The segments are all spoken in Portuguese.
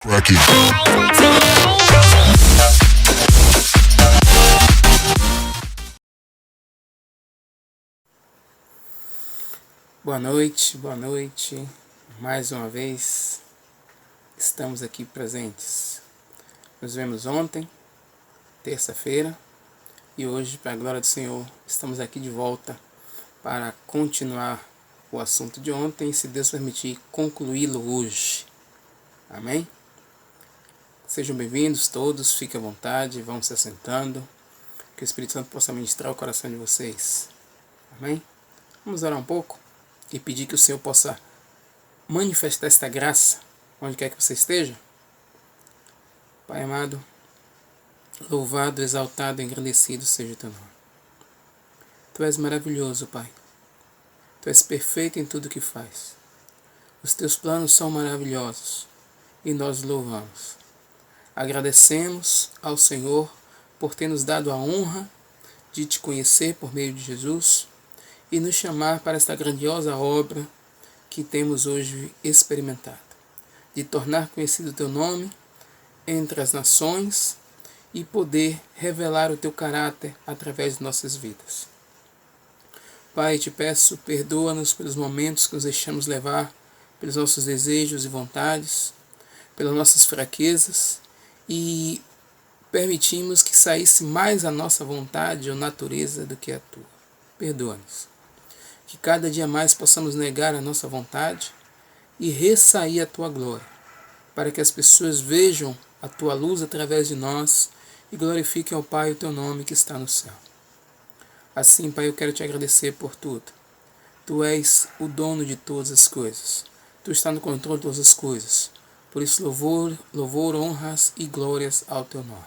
Crack it. Boa noite. Mais uma vez estamos aqui presentes. Nos vemos ontem, terça-feira, e hoje, para a glória do Senhor, estamos aqui de volta para continuar o assunto de ontem e, se Deus permitir, concluí-lo hoje. Amém? Sejam bem-vindos todos, fiquem à vontade, vão se assentando, que o Espírito Santo possa ministrar o coração de vocês. Amém? Vamos orar um pouco e pedir que o Senhor possa manifestar esta graça onde quer que você esteja. Pai amado, louvado, exaltado, engrandecido seja o teu nome. Tu és maravilhoso, Pai. Tu és perfeito em tudo que faz. Os teus planos são maravilhosos e nós louvamos. Agradecemos ao Senhor por ter nos dado a honra de te conhecer por meio de Jesus e nos chamar para esta grandiosa obra que temos hoje experimentado, de tornar conhecido o teu nome entre as nações e poder revelar o teu caráter através de nossas vidas. Pai, te peço, perdoa-nos pelos momentos que nos deixamos levar pelos nossos desejos e vontades, pelas nossas fraquezas, e permitimos que saísse mais a nossa vontade ou natureza do que a tua. Perdoa-nos. Que cada dia mais possamos negar a nossa vontade e ressair a tua glória, para que as pessoas vejam a tua luz através de nós e glorifiquem ao Pai o teu nome que está no céu. Assim, Pai, eu quero te agradecer por tudo. Tu és o dono de todas as coisas. Tu estás no controle de todas as coisas. Por isso, louvor, honras e glórias ao teu nome.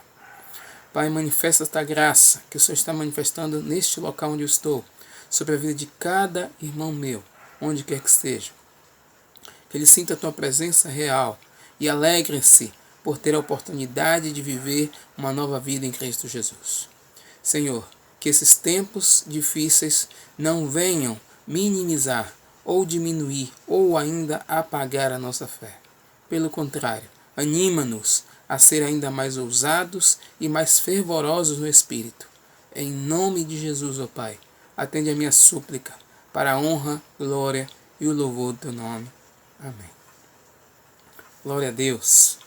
Pai, manifesta esta graça que o Senhor está manifestando neste local onde eu estou, sobre a vida de cada irmão meu, onde quer que esteja. Que ele sinta a tua presença real e alegre-se por ter a oportunidade de viver uma nova vida em Cristo Jesus. Senhor, que esses tempos difíceis não venham minimizar ou diminuir ou ainda apagar a nossa fé. Pelo contrário, anima-nos a ser ainda mais ousados e mais fervorosos no Espírito. Em nome de Jesus, ó Pai, atende a minha súplica para a honra, glória e o louvor do teu nome. Amém. Glória a Deus.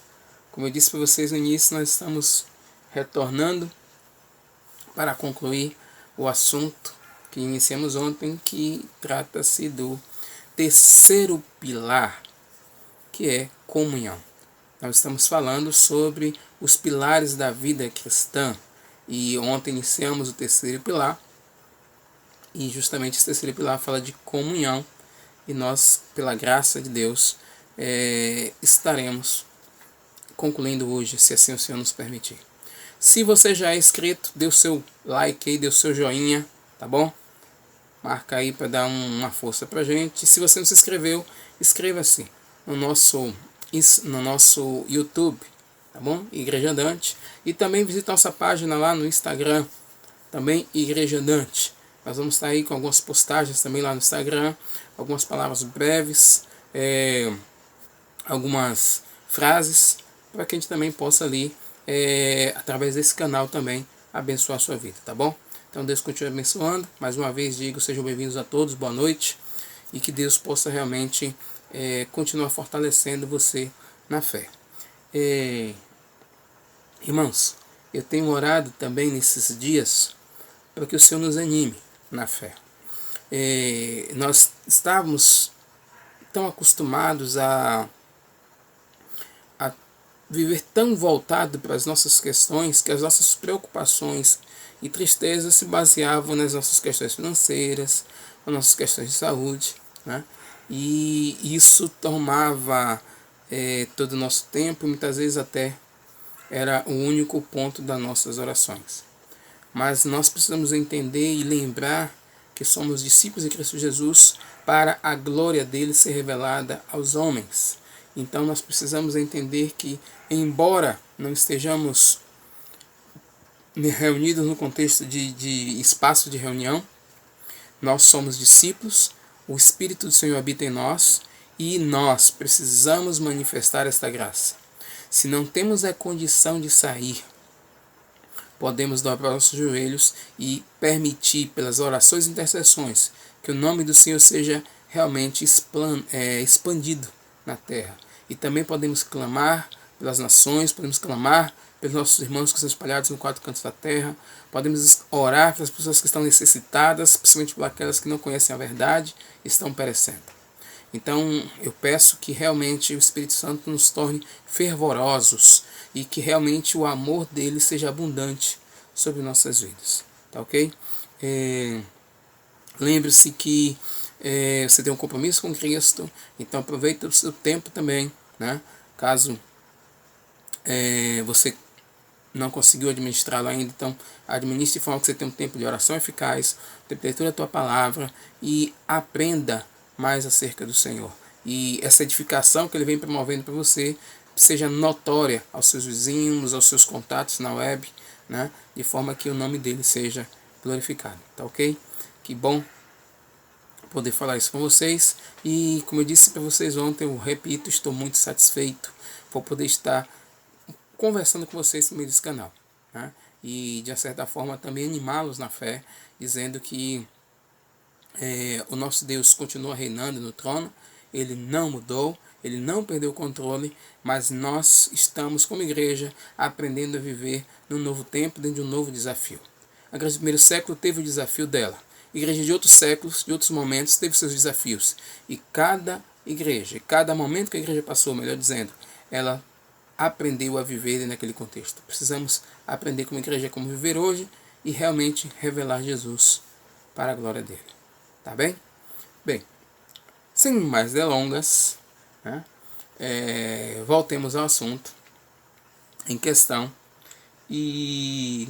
Como eu disse para vocês no início, nós estamos retornando para concluir o assunto que iniciamos ontem, que trata-se do terceiro pilar, que é comunhão. Nós estamos falando sobre os pilares da vida cristã e ontem iniciamos o terceiro pilar e justamente esse terceiro pilar fala de comunhão e nós, pela graça de Deus, estaremos concluindo hoje, se assim o Senhor nos permitir. Se você já é inscrito, dê o seu like aí, dê o seu joinha, tá bom? Marca aí para dar uma força pra gente. Se você não se inscreveu, inscreva-se no nosso YouTube, tá bom? Igreja Andante. E também visite nossa página lá no Instagram, também Igreja Andante. Nós vamos estar aí com algumas postagens também lá no Instagram, algumas palavras breves, algumas frases, para que a gente também possa ali, através desse canal também, abençoar a sua vida, tá bom? Então Deus continue abençoando. Mais uma vez digo, sejam bem-vindos a todos, boa noite, e que Deus possa realmente continuar fortalecendo você na fé. Irmãos, eu tenho orado também nesses dias para que o Senhor nos anime na fé. Nós estávamos tão acostumados a viver tão voltado para as nossas questões, que as nossas preocupações e tristezas se baseavam nas nossas questões financeiras, nas nossas questões de saúde, né? E isso tomava todo o nosso tempo e muitas vezes até era o único ponto das nossas orações. Mas nós precisamos entender e lembrar que somos discípulos de Cristo Jesus para a glória dele ser revelada aos homens. Então nós precisamos entender que, embora não estejamos reunidos no contexto de espaço de reunião, nós somos discípulos, o Espírito do Senhor habita em nós e nós precisamos manifestar esta graça. Se não temos a condição de sair, podemos dobrar nossos joelhos e permitir, pelas orações e intercessões, que o nome do Senhor seja realmente expandido na terra. E também podemos clamar pelas nações, podemos clamar pelos nossos irmãos que estão espalhados no quatro cantos da terra, podemos orar pelas pessoas que estão necessitadas, principalmente por aquelas que não conhecem a verdade e estão perecendo. Então eu peço que realmente o Espírito Santo nos torne fervorosos e que realmente o amor dele seja abundante sobre nossas vidas, tá ok? Lembre-se que você tem um compromisso com Cristo, então aproveita o seu tempo também, né? Caso você não conseguiu administrá-lo ainda, então administre de forma que você tenha um tempo de oração eficaz, tempo de leitura da tua palavra e aprenda mais acerca do Senhor. E essa edificação que ele vem promovendo para você seja notória aos seus vizinhos, aos seus contatos na web, né? De forma que o nome dele seja glorificado, tá ok? Que bom poder falar isso com vocês. E como eu disse para vocês ontem, eu repito, estou muito satisfeito por poder estar conversando com vocês no meio desse canal, né? E de certa forma também animá-los na fé, dizendo que o nosso Deus continua reinando no trono, ele não mudou, ele não perdeu o controle, mas nós estamos como igreja aprendendo a viver num novo tempo, dentro de um novo desafio. A igreja do primeiro século teve o desafio dela, a igreja de outros séculos, de outros momentos, teve seus desafios, e cada igreja, cada momento que a igreja passou, melhor dizendo, ela aprendeu a viver naquele contexto. Precisamos aprender como igreja como viver hoje e realmente revelar Jesus para a glória dele. Tá bem? Bem, sem mais delongas, né, voltemos ao assunto em questão. E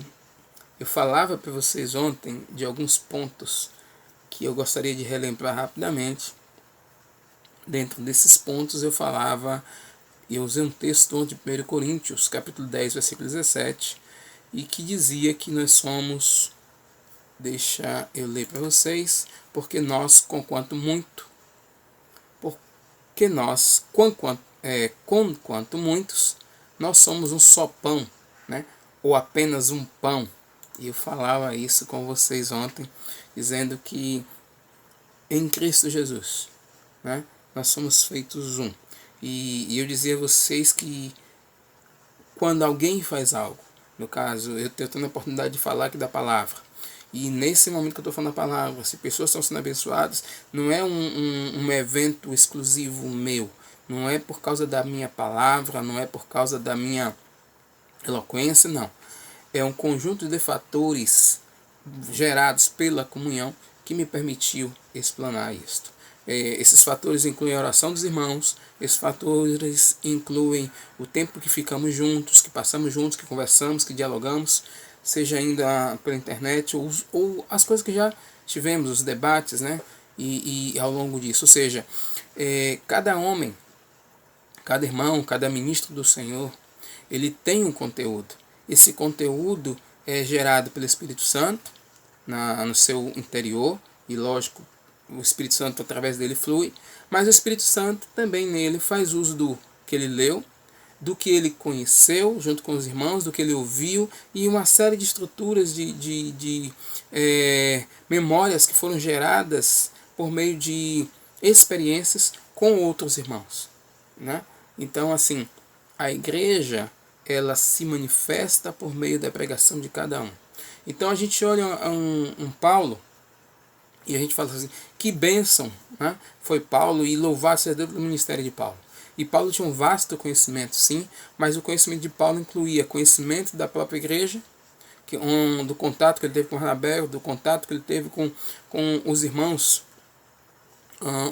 eu falava para vocês ontem de alguns pontos que eu gostaria de relembrar rapidamente. Dentro desses pontos eu falava, eu usei um texto de 1 Coríntios, capítulo 10, versículo 17, e que dizia que nós somos, deixa eu ler para vocês, porque nós, conquanto muitos, nós somos um só pão, né? Ou apenas um pão. E eu falava isso com vocês ontem, dizendo que em Cristo Jesus, né, nós somos feitos um. E eu dizia a vocês que quando alguém faz algo, no caso, eu estou tendo a oportunidade de falar aqui da palavra, e nesse momento que eu estou falando a palavra, se pessoas estão sendo abençoadas, não é um evento exclusivo meu, não é por causa da minha palavra, não é por causa da minha eloquência, não. É um conjunto de fatores gerados pela comunhão que me permitiu explanar isto. Esses fatores incluem a oração dos irmãos, esses fatores incluem o tempo que ficamos juntos, que passamos juntos, que conversamos, que dialogamos, seja ainda pela internet ou as coisas que já tivemos, os debates, né? E ao longo disso, ou seja, cada homem, cada irmão, cada ministro do Senhor, ele tem um conteúdo. Esse conteúdo é gerado pelo Espírito Santo no seu interior, e lógico, o Espírito Santo através dele flui, mas o Espírito Santo também nele faz uso do que ele leu, do que ele conheceu junto com os irmãos, do que ele ouviu, e uma série de estruturas de memórias que foram geradas por meio de experiências com outros irmãos, né? Então, assim, a igreja, ela se manifesta por meio da pregação de cada um. Então a gente olha um Paulo e a gente fala assim, que bênção, né, foi Paulo, e louvado seja Deus pelo ministério de Paulo. E Paulo tinha um vasto conhecimento, sim, mas o conhecimento de Paulo incluía conhecimento da própria igreja, do contato que ele teve com Barnabé, do contato que ele teve com os irmãos,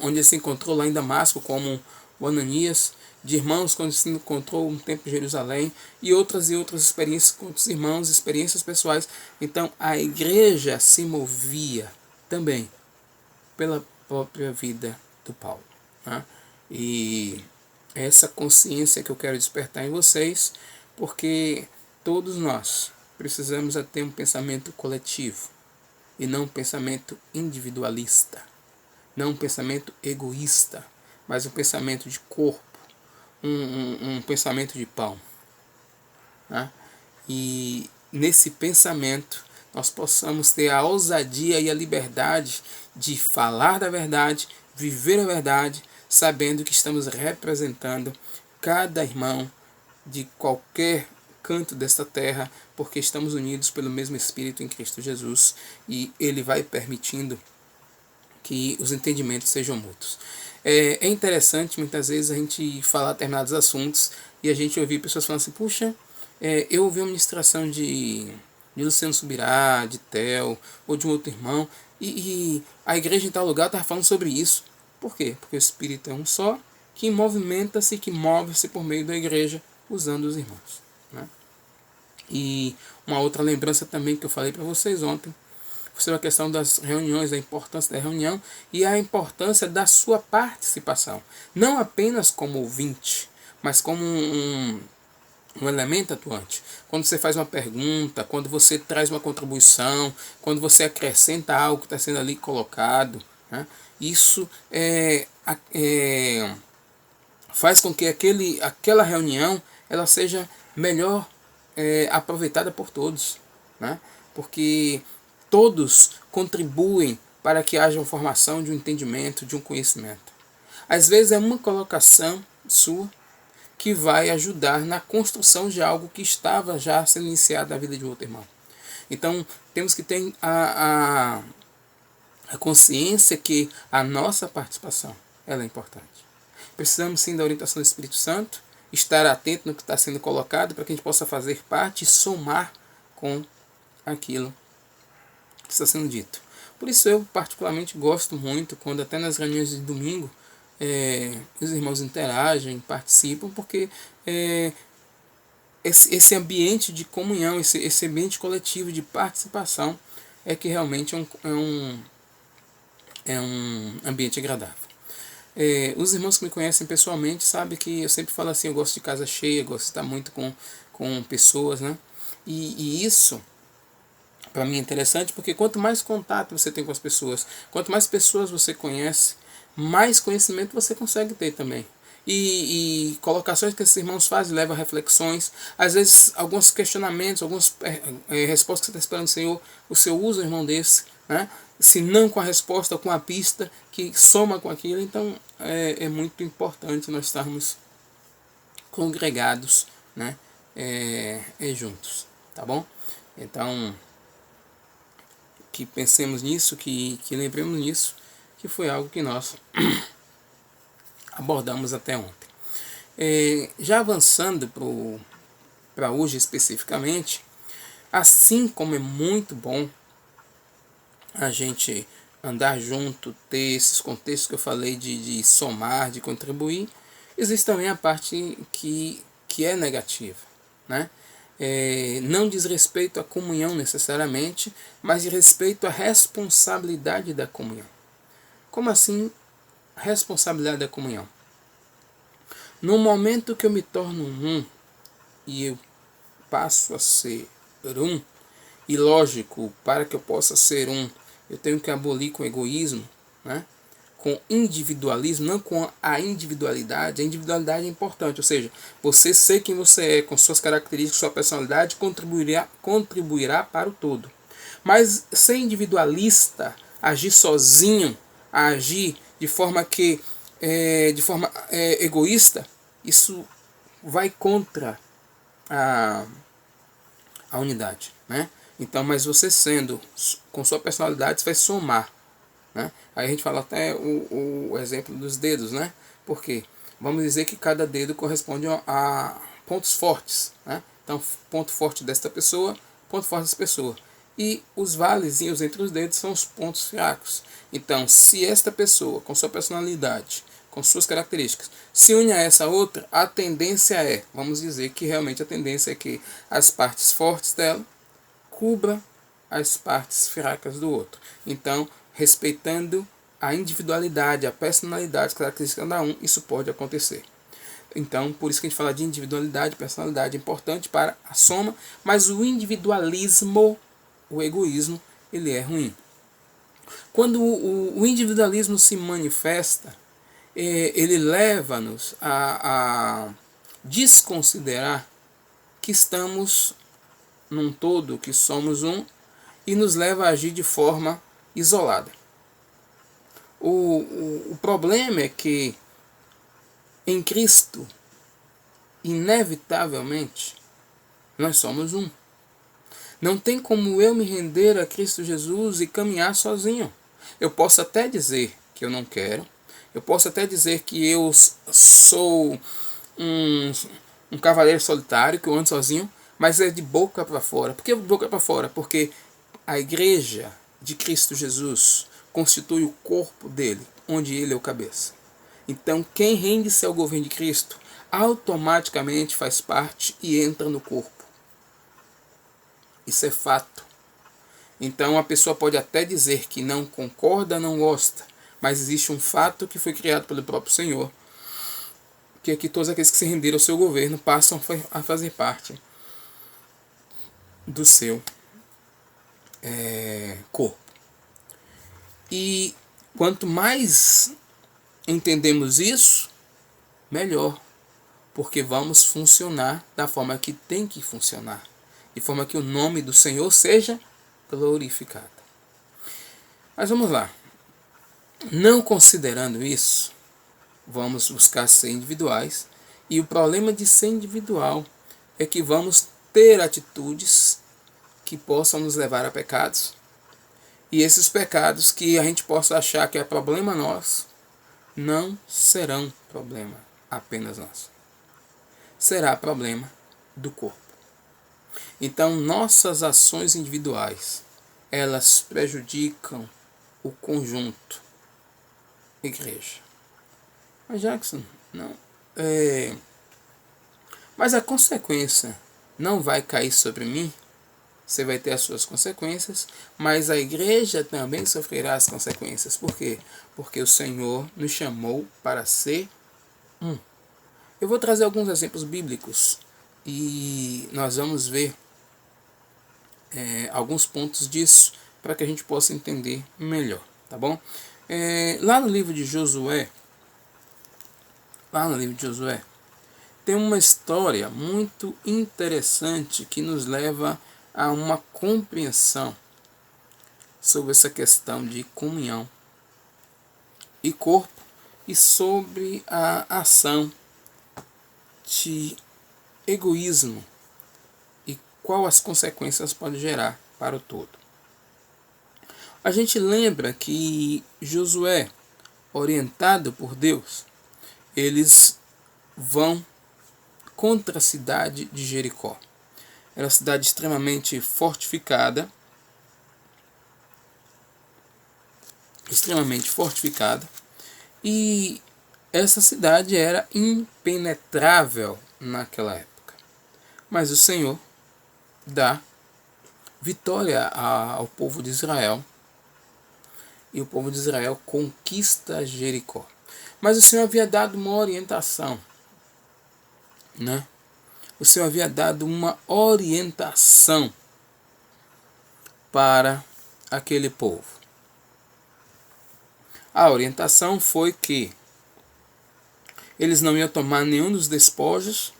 onde ele se encontrou lá em Damasco, como o Ananias, de irmãos quando se encontrou um tempo em Jerusalém, e outras experiências com os irmãos, experiências pessoais. Então a igreja se movia também pela própria vida do Paulo, né? E essa consciência que eu quero despertar em vocês, porque todos nós precisamos ter um pensamento coletivo e não um pensamento individualista, não um pensamento egoísta, mas um pensamento de corpo, um pensamento de pão, né? E nesse pensamento nós possamos ter a ousadia e a liberdade de falar da verdade, viver a verdade, sabendo que estamos representando cada irmão de qualquer canto desta terra, porque estamos unidos pelo mesmo Espírito em Cristo Jesus, e Ele vai permitindo que os entendimentos sejam mútuos. É interessante muitas vezes a gente falar determinados assuntos e a gente ouvir pessoas falando assim, puxa, eu ouvi uma ministração de Luciano Subirá, de Theo, ou de um outro irmão, e a igreja em tal lugar estava falando sobre isso. Por quê? Porque o Espírito é um só, que movimenta-se, que move-se por meio da igreja, usando os irmãos, né? E uma outra lembrança também que eu falei para vocês ontem, sobre a questão das reuniões, a importância da reunião e a importância da sua participação. Não apenas como ouvinte, mas como um elemento atuante. Quando você faz uma pergunta, quando você traz uma contribuição, quando você acrescenta algo que está sendo ali colocado, né? Isso faz com que aquela reunião ela seja melhor aproveitada por todos, né? Porque todos contribuem para que haja uma formação de um entendimento, de um conhecimento. Às vezes é uma colocação sua que vai ajudar na construção de algo que estava já sendo iniciado na vida de outro irmão. Então temos que ter a consciência que a nossa participação ela é importante. Precisamos sim da orientação do Espírito Santo, estar atento no que está sendo colocado para que a gente possa fazer parte e somar com aquilo que está sendo dito. Por isso eu particularmente gosto muito quando até nas reuniões de domingo os irmãos interagem, participam, porque esse ambiente de comunhão, esse ambiente coletivo de participação é que realmente é um ambiente agradável. Os irmãos que me conhecem pessoalmente sabem que eu sempre falo assim, eu gosto de casa cheia, gosto de estar muito com pessoas, né? E isso para mim é interessante porque quanto mais contato você tem com as pessoas, quanto mais pessoas você conhece, mais conhecimento você consegue ter também. E colocações que esses irmãos fazem levam a reflexões, às vezes alguns questionamentos, algumas respostas que você está esperando do Senhor, o Senhor usa um irmão desse, né? Se não com a resposta, com a pista que soma com aquilo. Então é muito importante nós estarmos congregados, né? Juntos, tá bom? Então que pensemos nisso, que lembremos nisso, que foi algo que nós abordamos até ontem. Já avançando para hoje especificamente, assim como é muito bom a gente andar junto, ter esses contextos que eu falei de somar, de contribuir, existe também a parte que é negativa, né? Não diz respeito à comunhão necessariamente, mas de respeito à responsabilidade da comunhão. Como assim responsabilidade da comunhão? No momento que eu me torno um e eu passo a ser um, e lógico, para que eu possa ser um, eu tenho que abolir com egoísmo, né? Com individualismo, não com a individualidade. A individualidade é importante, ou seja, você ser quem você é, com suas características, sua personalidade, contribuirá para o todo. Mas ser individualista, agir sozinho, agir de forma egoísta, isso vai contra a unidade, né? Então, mas você sendo com sua personalidade, você vai somar, né? Aí a gente fala até o exemplo dos dedos, né? Porque vamos dizer que cada dedo corresponde a pontos fortes, né? Então, ponto forte desta pessoa, ponto forte dessa pessoa. E os valezinhos entre os dedos são os pontos fracos. Então, se esta pessoa, com sua personalidade, com suas características, se une a essa outra, a tendência vamos dizer que realmente a tendência é que as partes fortes dela cubra as partes fracas do outro. Então, respeitando a individualidade, a personalidade, as características de cada um, isso pode acontecer. Então, por isso que a gente fala de individualidade, personalidade é importante para a soma, mas o individualismo, o egoísmo, ele é ruim. Quando o individualismo se manifesta, ele leva-nos a desconsiderar que estamos num todo, que somos um, e nos leva a agir de forma isolada. O problema é que em Cristo, inevitavelmente, nós somos um. Não tem como eu me render a Cristo Jesus e caminhar sozinho. Eu posso até dizer que eu não quero, eu posso até dizer que eu sou um cavaleiro solitário, que eu ando sozinho, mas é de boca para fora. Por que de boca para fora? Porque a igreja de Cristo Jesus constitui o corpo dele, onde ele é o cabeça. Então, quem rende-se ao governo de Cristo, automaticamente faz parte e entra no corpo. Isso é fato. Então, a pessoa pode até dizer que não concorda, não gosta, mas existe um fato que foi criado pelo próprio Senhor, que é que todos aqueles que se renderam ao seu governo passam a fazer parte do seu corpo. E quanto mais entendemos isso, melhor, porque vamos funcionar da forma que tem que funcionar, de forma que o nome do Senhor seja glorificado. Mas vamos lá. Não considerando isso, vamos buscar ser individuais, e o problema de ser individual é que vamos ter atitudes que possam nos levar a pecados, e esses pecados que a gente possa achar que é problema nosso, não serão problema apenas nosso. Será problema do corpo. Então, nossas ações individuais, elas prejudicam o conjunto, igreja. Mas Jackson, não. Mas a consequência não vai cair sobre mim. Você vai ter as suas consequências, mas a igreja também sofrerá as consequências. Por quê? Porque o Senhor nos chamou para ser um. Eu vou trazer alguns exemplos bíblicos e nós vamos ver alguns pontos disso para que a gente possa entender melhor, tá bom? Lá no livro de Josué, tem uma história muito interessante que nos leva a uma compreensão sobre essa questão de comunhão e corpo e sobre a ação de egoísmo e qual as consequências pode gerar para o todo. A gente lembra que Josué, orientado por Deus, eles vão contra a cidade de Jericó. Era uma cidade extremamente fortificada, e essa cidade era impenetrável naquela época. Mas o Senhor dá vitória ao povo de Israel, e o povo de Israel conquista Jericó. Mas o Senhor havia dado uma orientação, né? O Senhor havia dado uma orientação para aquele povo. A orientação foi que eles não iam tomar nenhum dos despojos,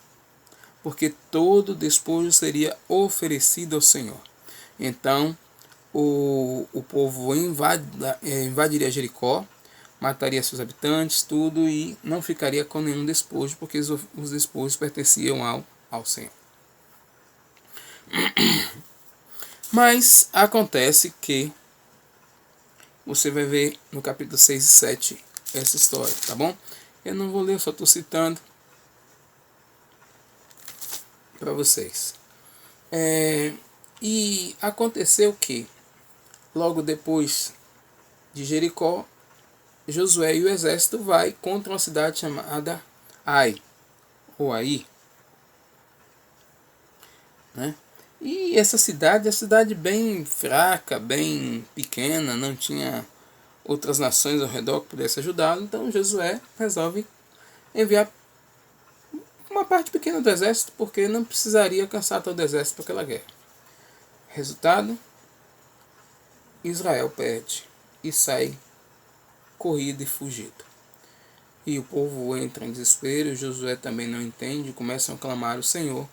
porque todo despojo seria oferecido ao Senhor. Então, o povo invadiria Jericó, mataria seus habitantes, tudo, e não ficaria com nenhum despojo, porque os despojos pertenciam ao Senhor. Mas acontece que você vai ver no capítulo 6 e 7 essa história, tá bom? Eu não vou ler, eu só estou citando para vocês. E aconteceu que, logo depois de Jericó, Josué e o exército vai contra uma cidade chamada Ai, ou Aí, né? E essa cidade é uma cidade bem fraca, bem pequena, não tinha outras nações ao redor que pudessem ajudá-lo. Então Josué resolve enviar uma parte pequena do exército, porque não precisaria cansar todo o exército para aquela guerra. Resultado, Israel perde e sai corrido e fugido. e o povo entra em desespero. Josué também não entende, começam a clamar o Senhor.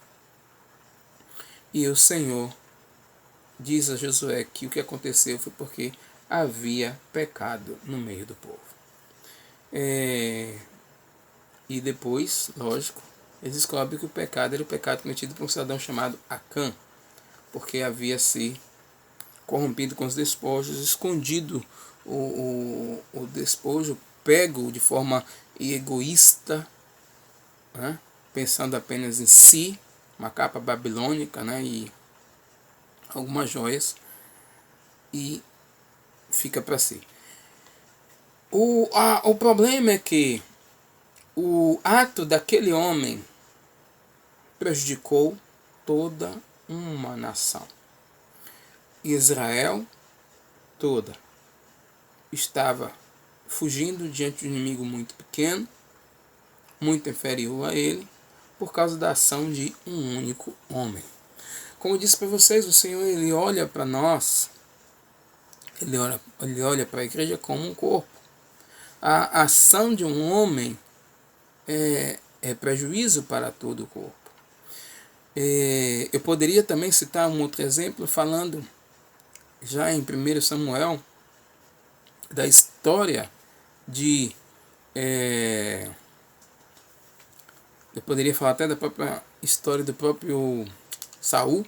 E o Senhor diz a Josué que o que aconteceu foi porque havia pecado no meio do povo. E depois, lógico, eles descobrem que o pecado era o pecado cometido por um cidadão chamado Acã, porque havia se corrompido com os despojos, escondido o despojo, pego de forma egoísta, né, pensando apenas em si, uma capa babilônica, né, e algumas joias, e fica para si. O problema é que o ato daquele homem prejudicou toda uma nação. Israel toda estava fugindo diante de um inimigo muito pequeno, muito inferior a ele, por causa da ação de um único homem. Como eu disse para vocês, o Senhor ele olha para nós, ele olha para a igreja como um corpo. A ação de um homem é prejuízo para todo o corpo. Eu poderia também citar um outro exemplo falando já em 1 Samuel da história de eu poderia falar até da própria história do próprio Saul.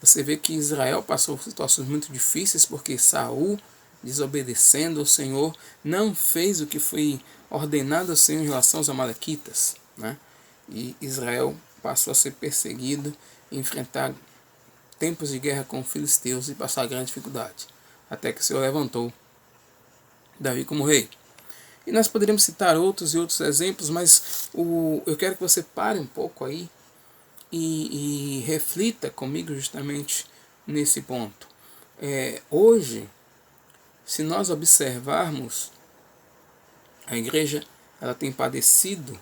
Você vê que Israel passou situações muito difíceis porque Saul, desobedecendo ao Senhor, não fez o que foi ordenado ao Senhor em relação aos amalequitas, né? E Israel passou a ser perseguido, enfrentar tempos de guerra com os filisteus e passar grande dificuldade, até que o Senhor levantou Davi como rei. E nós poderíamos citar outros e outros exemplos, mas eu quero que você pare um pouco aí e reflita comigo justamente nesse ponto. Hoje, se nós observarmos, a igreja ela tem padecido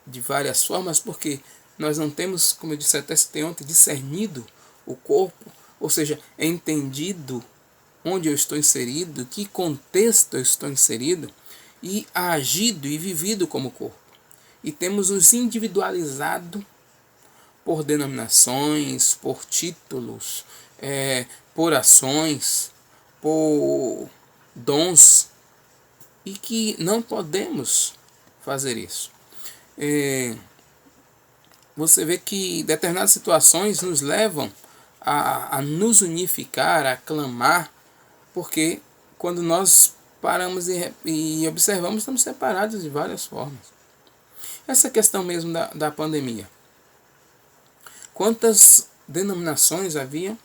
de várias formas, porque nós não temos, como eu disse até ontem, discernido o corpo, ou seja, entendido onde eu estou inserido, que contexto eu estou inserido, e agido e vivido como corpo. E temos nos individualizado por denominações, por títulos, por ações, por dons, e que não podemos fazer isso. Você vê que determinadas situações nos levam a nos unificar, a clamar, porque quando nós paramos e observamos, estamos separados de várias formas. Essa questão mesmo da pandemia. Quantas denominações havia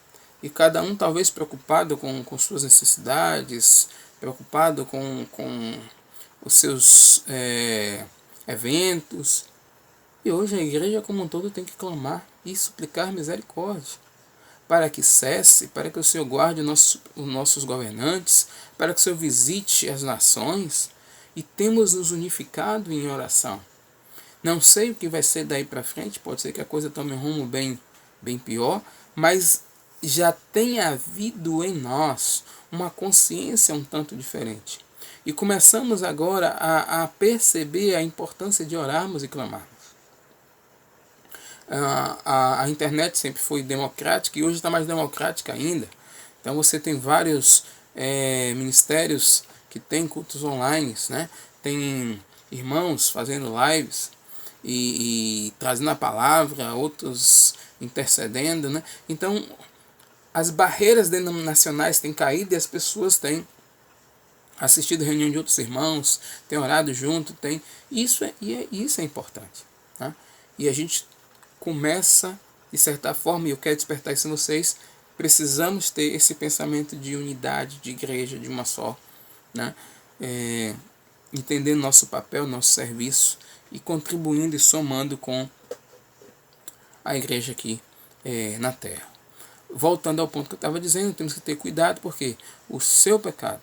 e cada um talvez preocupado com suas necessidades, preocupado com os seus eventos. E hoje a igreja como um todo tem que clamar e suplicar misericórdia, para que cesse, para que o Senhor guarde os nossos governantes, para que o Senhor visite as nações, e temos nos unificado em oração. Não sei o que vai ser daí para frente, pode ser que a coisa tome um rumo bem pior, mas já tem havido em nós uma consciência um tanto diferente. E começamos agora a perceber a importância de orarmos e clamarmos. A internet sempre foi democrática e hoje está mais democrática ainda. Então você tem vários ministérios que têm cultos online, né? Tem irmãos fazendo lives e trazendo a palavra, outros intercedendo, né? Então as barreiras denominacionais têm caído e as pessoas têm assistido reunião de outros irmãos, têm orado junto, isso é importante, né? E a gente começa, de certa forma, e eu quero despertar isso em vocês, precisamos ter esse pensamento de unidade, de igreja, de uma só, né? Entendendo nosso papel, nosso serviço e contribuindo e somando com a igreja aqui na terra. Voltando ao ponto que eu estava dizendo, temos que ter cuidado porque o seu pecado,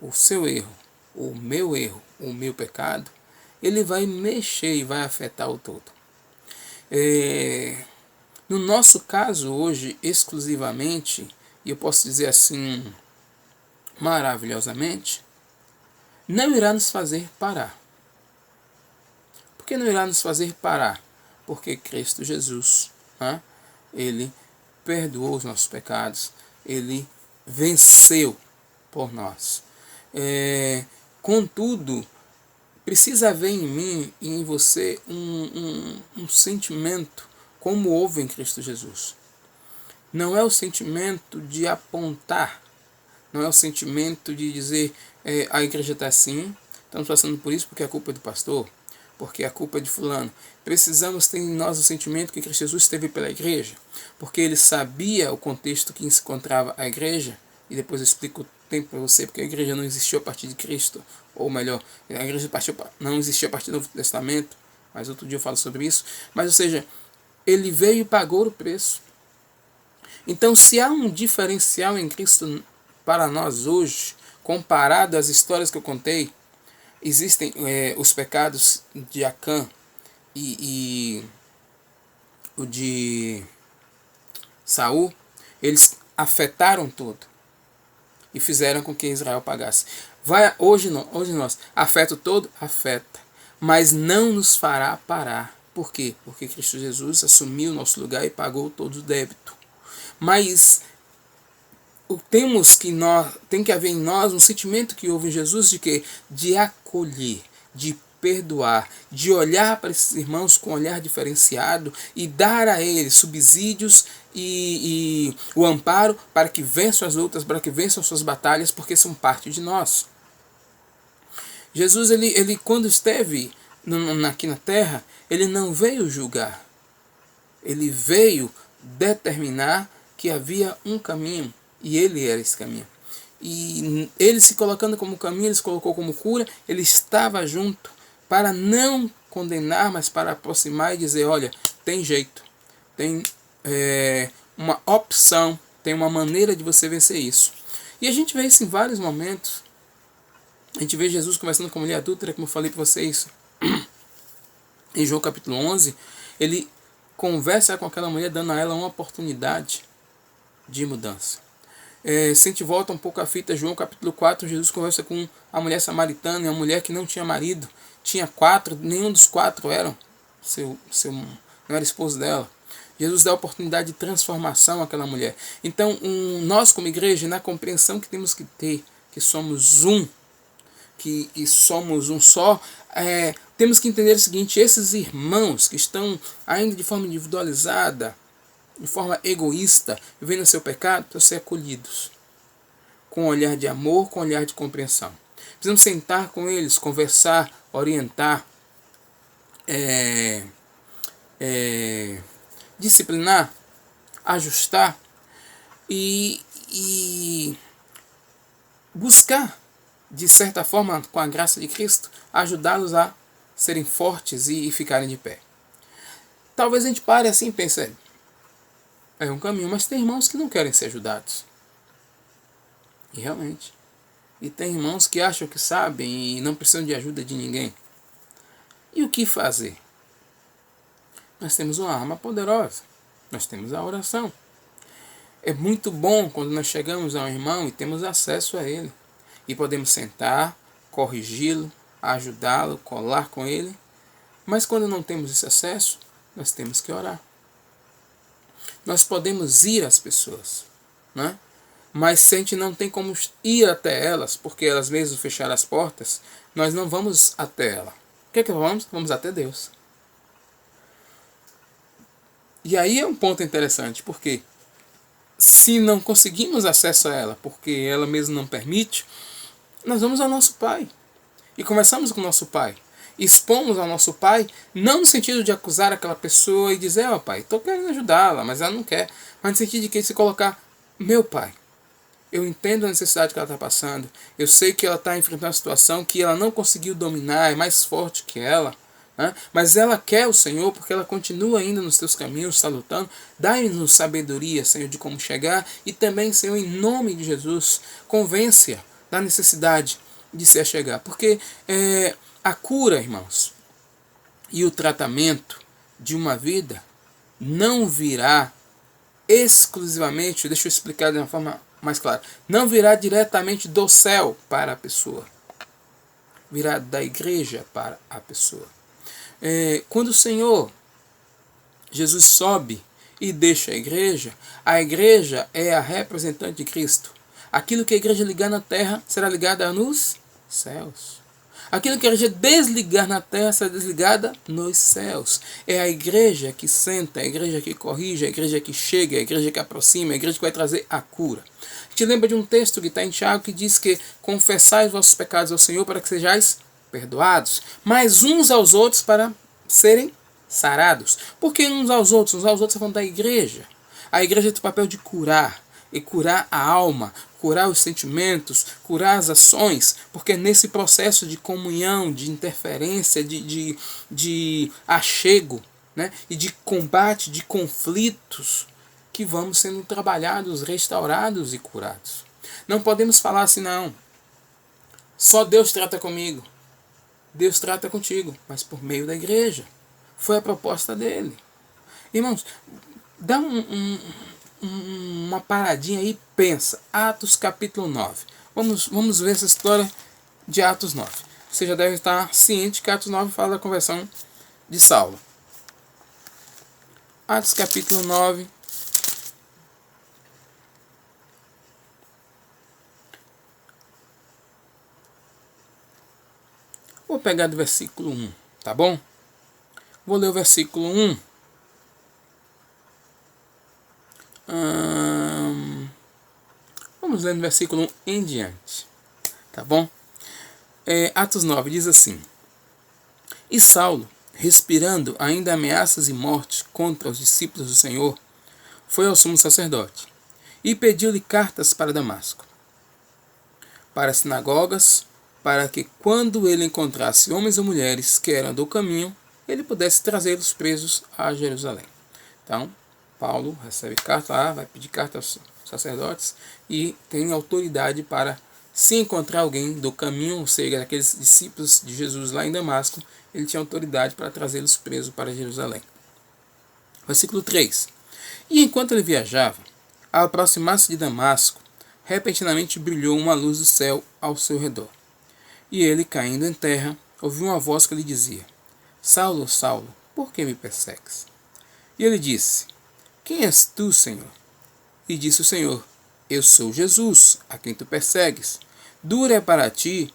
o seu erro, o meu pecado, ele vai mexer e vai afetar o todo. No nosso caso hoje, exclusivamente, e eu posso dizer assim, maravilhosamente, não irá nos fazer parar. Por que não irá nos fazer parar? Porque Cristo Jesus, né, ele perdoou os nossos pecados, ele venceu por nós. Contudo, precisa haver em mim e em você um sentimento como houve em Cristo Jesus. Não é o sentimento de apontar, não é o sentimento de dizer a igreja está assim, estamos passando por isso porque a culpa é do pastor, porque a culpa é de fulano. Precisamos ter em nós o sentimento que Cristo Jesus teve pela igreja, porque ele sabia o contexto que se encontrava a igreja, e depois eu explico o tempo para você, porque a igreja não existiu a partir de Cristo, ou melhor, a igreja não existiu a partir do Novo Testamento, mas outro dia eu falo sobre isso. Mas, ou seja, ele veio e pagou o preço. Então, se há um diferencial em Cristo para nós hoje, comparado às histórias que eu contei, existem os pecados de Acã e o de Saul, eles afetaram tudo e fizeram com que Israel pagasse. Hoje nós, afeta o todo? Afeta, mas não nos fará parar. Por quê? Porque Cristo Jesus assumiu o nosso lugar e pagou todo o débito. Mas tem que haver em nós um sentimento que houve em Jesus de quê? De acolher, de perdoar, de olhar para esses irmãos com um olhar diferenciado e dar a eles subsídios e o amparo para que vençam as lutas, para que vençam suas batalhas, porque são parte de nós. Jesus, ele quando esteve aqui na terra, ele não veio julgar, ele veio determinar que havia um caminho, e ele era esse caminho. E ele se colocando como caminho, ele se colocou como cura, ele estava junto para não condenar, mas para aproximar e dizer, olha, tem jeito, tem uma opção, tem uma maneira de você vencer isso. E a gente vê isso em vários momentos. A gente vê Jesus conversando com a mulher adúltera, como eu falei para vocês, em João capítulo 11, ele conversa com aquela mulher, dando a ela uma oportunidade de mudança. Se a gente volta um pouco à fita, João capítulo 4, Jesus conversa com a mulher samaritana, uma mulher que não tinha marido, tinha 4, nenhum dos 4 eram não era esposo dela. Jesus dá a oportunidade de transformação àquela mulher. Então, nós como igreja, na compreensão que temos que ter, que somos que somos um só, temos que entender o seguinte, esses irmãos que estão ainda de forma individualizada, de forma egoísta, vivendo seu pecado, precisam ser acolhidos, com um olhar de amor, com um olhar de compreensão. Precisamos sentar com eles, conversar, orientar, disciplinar, ajustar e buscar, de certa forma, com a graça de Cristo, ajudá-los a serem fortes e ficarem de pé. Talvez a gente pare assim e pense, é um caminho, mas tem irmãos que não querem ser ajudados. E realmente. E tem irmãos que acham que sabem e não precisam de ajuda de ninguém. E o que fazer? Nós temos uma arma poderosa. Nós temos a oração. É muito bom quando nós chegamos a um irmão e temos acesso a ele. E podemos sentar, corrigi-lo, ajudá-lo, colar com ele. Mas quando não temos esse acesso, nós temos que orar. Nós podemos ir às pessoas, né? Mas se a gente não tem como ir até elas, porque elas mesmas fecharam as portas, nós não vamos até ela. O que é que vamos? Vamos até Deus. E aí é um ponto interessante, porque se não conseguimos acesso a ela, porque ela mesma não permite, nós vamos ao nosso Pai. E conversamos com o nosso Pai. Expomos ao nosso Pai, não no sentido de acusar aquela pessoa e dizer, Pai, estou querendo ajudá-la, mas ela não quer. Mas no sentido de que se colocar, meu Pai, eu entendo a necessidade que ela está passando. Eu sei que ela está enfrentando uma situação que ela não conseguiu dominar, é mais forte que ela. Né? Mas ela quer o Senhor porque ela continua ainda nos teus caminhos, está lutando. Dai-nos sabedoria, Senhor, de como chegar. E também, Senhor, em nome de Jesus, convence-a da necessidade de se achegar. Porque a cura, irmãos, e o tratamento de uma vida não virá exclusivamente, deixa eu explicar de uma forma mais clara, não virá diretamente do céu para a pessoa. virado da igreja para a pessoa. Quando o Senhor Jesus sobe e deixa a igreja é a representante de Cristo. Aquilo que a igreja ligar na terra será ligada nos céus. Aquilo que a igreja desligar na terra será desligada nos céus. É a igreja que senta, a igreja que corrige, a igreja que chega, a igreja que aproxima, a igreja que vai trazer a cura. A gente lembra de um texto que está em Tiago que diz que confessai os vossos pecados ao Senhor para que sejais perdoados, mas uns aos outros para serem sarados. Por que uns aos outros? Uns aos outros falando da igreja. A igreja tem o papel de curar, e curar a alma, curar os sentimentos, curar as ações, porque nesse processo de comunhão, de interferência, de achego, né, e de combate de conflitos, que vamos sendo trabalhados, restaurados e curados. Não podemos falar assim, não. Só Deus trata comigo. Deus trata contigo, mas por meio da igreja. Foi a proposta dele. Irmãos, dá uma paradinha aí e pensa. Atos capítulo 9. Vamos ver essa história de Atos 9. Você já deve estar ciente que Atos 9 fala da conversão de Saulo. Atos capítulo 9. Vou pegar do versículo 1, tá bom? Vou ler o versículo 1. Vamos ler no versículo 1 em diante, tá bom? Atos 9 diz assim: E Saulo, respirando ainda ameaças e mortes contra os discípulos do Senhor, foi ao sumo sacerdote e pediu-lhe cartas para Damasco, para as sinagogas, para que quando ele encontrasse homens ou mulheres que eram do caminho, ele pudesse trazê-los presos a Jerusalém. Então, Paulo recebe carta lá, vai pedir carta aos sacerdotes e tem autoridade para, se encontrar alguém do caminho, ou seja, aqueles discípulos de Jesus lá em Damasco, ele tinha autoridade para trazê-los presos para Jerusalém. Versículo 3. E enquanto ele viajava, ao aproximar-se de Damasco, repentinamente brilhou uma luz do céu ao seu redor. E ele, caindo em terra, ouviu uma voz que lhe dizia: Saulo, Saulo, por que me persegues? E ele disse: Quem és tu, Senhor? E disse o Senhor: Eu sou Jesus, a quem tu persegues. Duro é para ti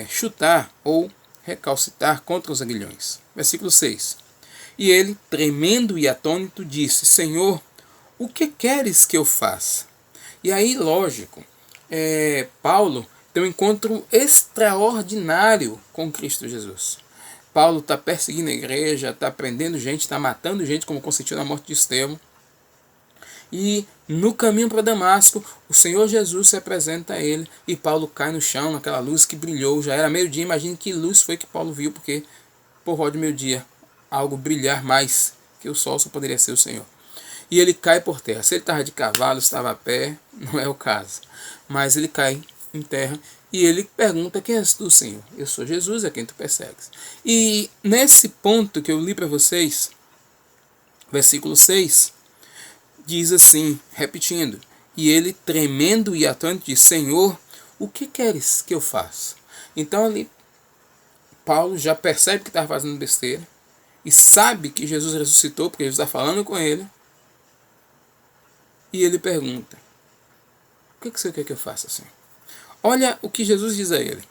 chutar ou recalcitar contra os aguilhões. Versículo 6. E ele, tremendo e atônito, disse: Senhor, o que queres que eu faça? E aí, lógico, Paulo tem um encontro extraordinário com Cristo Jesus. Paulo está perseguindo a igreja, está prendendo gente, está matando gente, como consentiu na morte de Estevão. E no caminho para Damasco, o Senhor Jesus se apresenta a ele e Paulo cai no chão, naquela luz que brilhou. Já era meio-dia, imagine que luz foi que Paulo viu, porque por volta de meio-dia, algo brilhar mais que o sol só poderia ser o Senhor. E ele cai por terra. Se ele estava de cavalo, estava a pé, não é o caso. Mas ele cai em terra e ele pergunta: Quem és tu, Senhor? Eu sou Jesus, a quem tu persegues. E nesse ponto que eu li para vocês, versículo 6, diz assim, repetindo: E ele, tremendo e atônito, diz: Senhor, o que queres que eu faça? Então ali, Paulo já percebe que estava fazendo besteira e sabe que Jesus ressuscitou, porque Jesus está falando com ele. E ele pergunta: O que você quer que eu faça, Senhor? Olha o que Jesus diz a ele.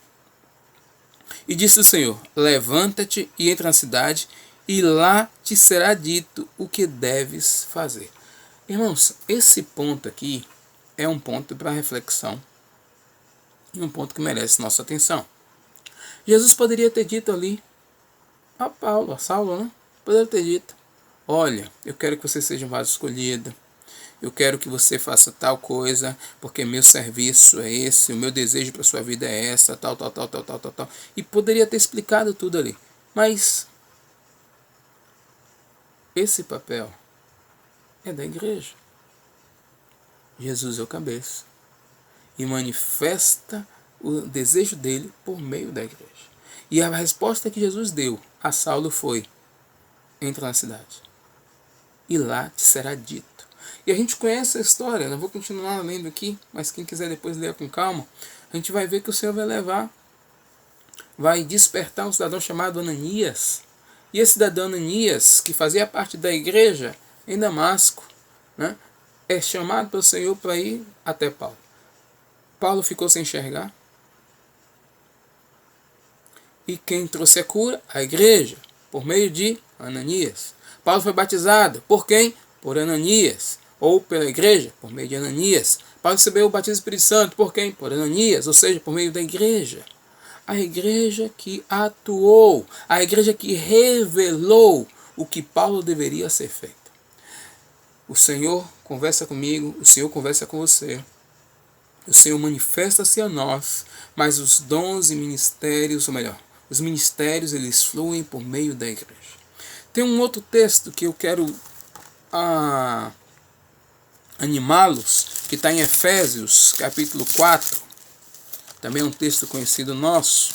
E disse o Senhor: Levanta-te e entra na cidade, e lá te será dito o que deves fazer. Irmãos, esse ponto aqui é um ponto para reflexão e um ponto que merece nossa atenção. Jesus poderia ter dito ali a Saulo, né? Poderia ter dito: Olha, eu quero que você seja um vaso escolhido. Eu quero que você faça tal coisa, porque meu serviço é esse, o meu desejo para a sua vida é essa, tal. E poderia ter explicado tudo ali. Mas esse papel é da igreja. Jesus é o cabeça e manifesta o desejo dele por meio da igreja. E a resposta que Jesus deu a Saulo foi: entra na cidade e lá te será dito. E a gente conhece a história, não vou continuar lendo aqui, mas quem quiser depois ler com calma, a gente vai ver que o Senhor vai levar vai despertar um cidadão chamado Ananias. E esse cidadão Ananias, que fazia parte da igreja em Damasco, né, é chamado pelo Senhor para ir até Paulo. Paulo ficou sem enxergar. E quem trouxe a cura? A igreja, por meio de Ananias. Paulo foi batizado. Por quem? Por Ananias. Ou pela igreja, por meio de Ananias. Paulo recebeu o batismo do Espírito Santo. Por quem? Por Ananias, ou seja, por meio da igreja. A igreja que atuou, a igreja que revelou o que Paulo deveria ser feito. O Senhor conversa comigo, o Senhor conversa com você. O Senhor manifesta-se a nós, mas os dons e ministérios, ou melhor, os ministérios, eles fluem por meio da igreja. Tem um outro texto que eu quero animá-los, que está em Efésios, capítulo 4. Também é um texto conhecido nosso.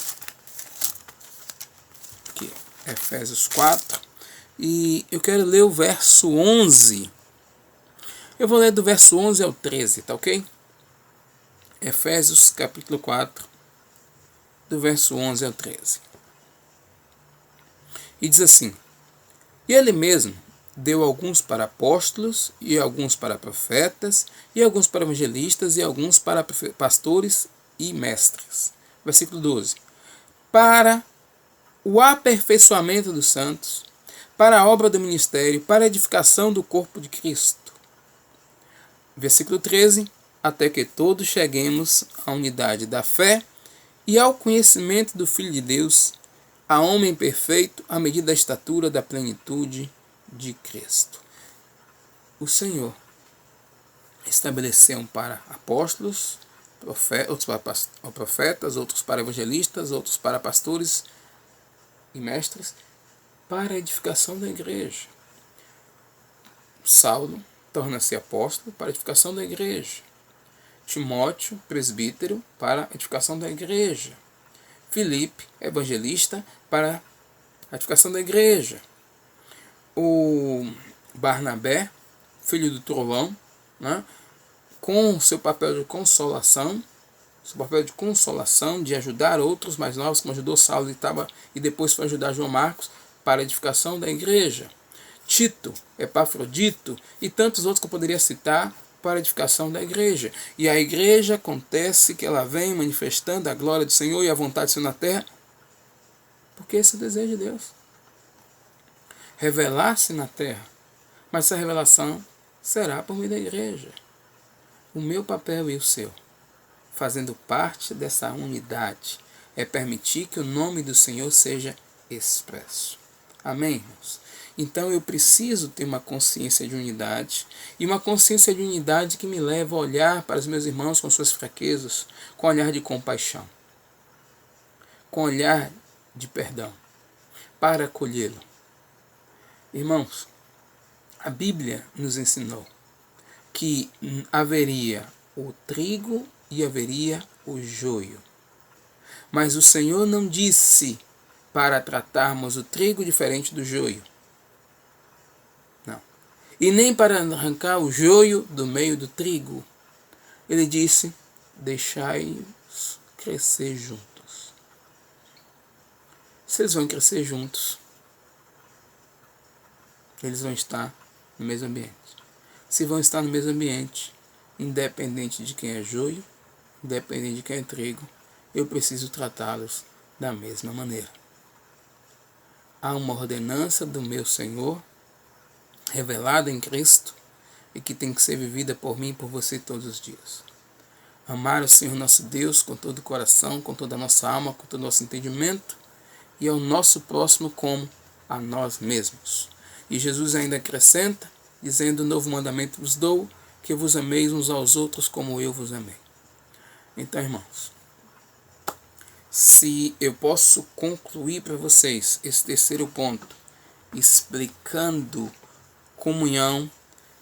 Aqui, Efésios 4. E eu quero ler o verso 11. Eu vou ler do verso 11 ao 13, tá ok? Efésios, capítulo 4, do verso 11 ao 13. E diz assim: E ele mesmo deu alguns para apóstolos, e alguns para profetas, e alguns para evangelistas, e alguns para pastores e mestres. Versículo 12. Para o aperfeiçoamento dos santos, para a obra do ministério, para a edificação do corpo de Cristo. Versículo 13. Até que todos cheguemos à unidade da fé e ao conhecimento do Filho de Deus, a homem perfeito, à medida da estatura da plenitude de Cristo. O Senhor estabeleceu para apóstolos, outros para profetas, outros para evangelistas, outros para pastores e mestres, para a edificação da igreja. Saulo torna-se apóstolo para a edificação da igreja. Timóteo, presbítero, para a edificação da igreja. Filipe, evangelista, para a edificação da igreja. O Barnabé, filho do trovão, né, com seu papel de consolação, de ajudar outros mais novos, como ajudou Saulo e depois foi ajudar João Marcos, para a edificação da igreja. Tito, Epafrodito e tantos outros que eu poderia citar, para a edificação da igreja. E a igreja acontece que ela vem manifestando a glória do Senhor e a vontade do Senhor na terra, porque esse é o desejo de Deus. Revelar-se na terra. Mas essa revelação será por meio da igreja. O meu papel e o seu, fazendo parte dessa unidade, é permitir que o nome do Senhor seja expresso. Amém, irmãos? Então eu preciso ter uma consciência de unidade, e uma consciência de unidade que me leva a olhar para os meus irmãos com suas fraquezas, com olhar de compaixão, com olhar de perdão, para acolhê-lo. Irmãos, a Bíblia nos ensinou que haveria o trigo e haveria o joio. Mas o Senhor não disse para tratarmos o trigo diferente do joio. Não. E nem para arrancar o joio do meio do trigo. Ele disse: deixai-os crescer juntos. Se eles vão crescer juntos, eles vão estar no mesmo ambiente. Se vão estar no mesmo ambiente, independente de quem é joio, independente de quem é trigo, eu preciso tratá-los da mesma maneira. Há uma ordenança do meu Senhor, revelada em Cristo, e que tem que ser vivida por mim e por você todos os dias. Amar o Senhor nosso Deus com todo o coração, com toda a nossa alma, com todo o nosso entendimento, e ao nosso próximo como a nós mesmos. E Jesus ainda acrescenta, dizendo: novo mandamento vos dou, que vos ameis uns aos outros como eu vos amei. Então, irmãos, se eu posso concluir para vocês esse terceiro ponto, explicando comunhão,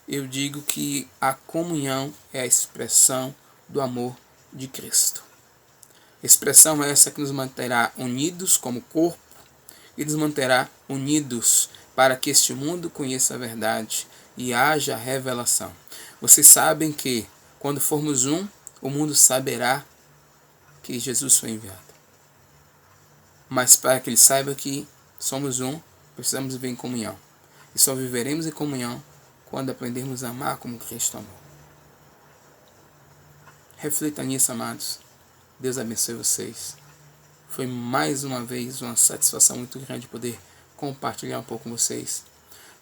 eu digo que a comunhão é a expressão do amor de Cristo. A expressão é essa que nos manterá unidos como corpo e nos manterá unidos para que este mundo conheça a verdade e haja revelação. Vocês sabem que quando formos um, o mundo saberá que Jesus foi enviado. mas para que ele saiba que somos um, precisamos viver em comunhão. E só viveremos em comunhão quando aprendermos a amar como Cristo amou. Reflita nisso, amados. Deus abençoe vocês. Foi mais uma vez uma satisfação muito grande poder compartilhar um pouco com vocês.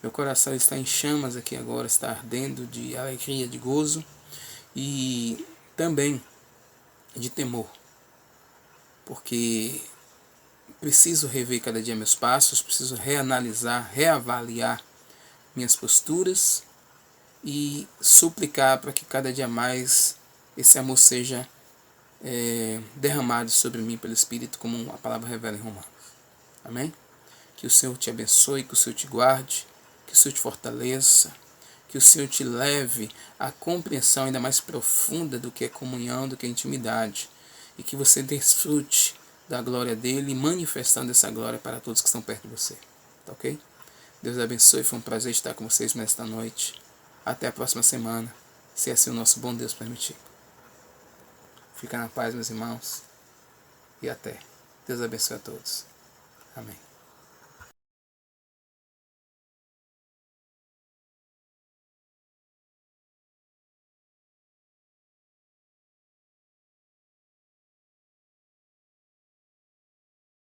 Meu coração está em chamas aqui agora, está ardendo de alegria, de gozo e também de temor. Porque preciso rever cada dia meus passos, preciso reanalisar, reavaliar minhas posturas e suplicar para que cada dia mais esse amor seja derramado sobre mim pelo Espírito, como a palavra revela em Romanos. Amém? Que o Senhor te abençoe, que o Senhor te guarde, que o Senhor te fortaleça, que o Senhor te leve à compreensão ainda mais profunda do que é comunhão, do que é intimidade, e que você desfrute da glória dele, manifestando essa glória para todos que estão perto de você. Tá ok? Deus abençoe, foi um prazer estar com vocês nesta noite. Até a próxima semana, se assim o nosso bom Deus permitir. Fica na paz, meus irmãos, e até. Deus abençoe a todos. Amém.